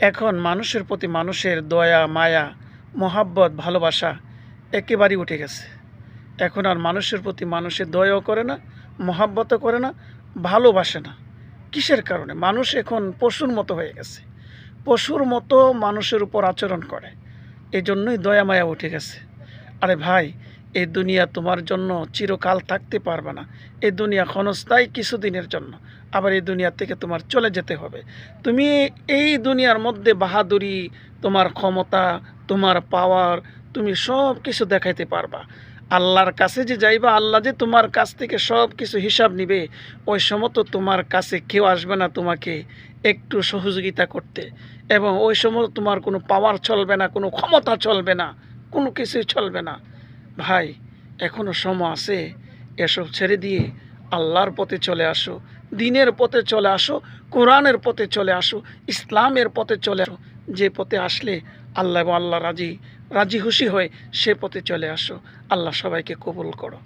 এখন মানুষের প্রতি মানুষের দয়া, মায়া, মহাব্বত, ভালোবাসা একেবারেই উঠে গেছে। এখন আর মানুষের প্রতি মানুষের দয়াও করে না, মহাব্বতও করে না, ভালোবাসে না। কিসের কারণে? মানুষ এখন পশুর মতো হয়ে গেছে। পশুর মতো মানুষের উপর আচরণ করে। এজন্যই দয়া মায়া উঠে গেছে। আরে ভাই, এই দুনিয়া তোমার জন্য চিরকাল থাকতে পারবে না। এই দুনিয়া ক্ষণস্থায়ী কিছুদিনের জন্য। আবার এই দুনিয়া থেকে তোমার চলে যেতে হবে। তুমি এই দুনিয়ার মধ্যে বাহাদুরি, তোমার ক্ষমতা, তোমার পাওয়ার, তুমি সব কিছু দেখাইতে পারবা। আল্লাহর কাছে যে যাইবা, আল্লাহ যে তোমার কাছ থেকে সব কিছু হিসাব নিবে, ওই সময় তো তোমার কাছে কেউ আসবে না তোমাকে একটু সহযোগিতা করতে। এবং ওই সময় তোমার কোনো পাওয়ার চলবে না, কোনো ক্ষমতা চলবে না, কোনো কিছুই চলবে না। ভাই, এখনও সময় আছে। এসব ছেড়ে দিয়ে আল্লাহর পথে চলে আসো, দ্বীনের পথে চলে আসো, কোরআনের পথে চলে আসো, ইসলামের পথে চলে আসো। যে পথে আসলে আল্লাহ এবং আল্লাহ রাজি খুশি হয়ে সে পথে চলে আসো। আল্লাহ সবাইকে কবুল করো।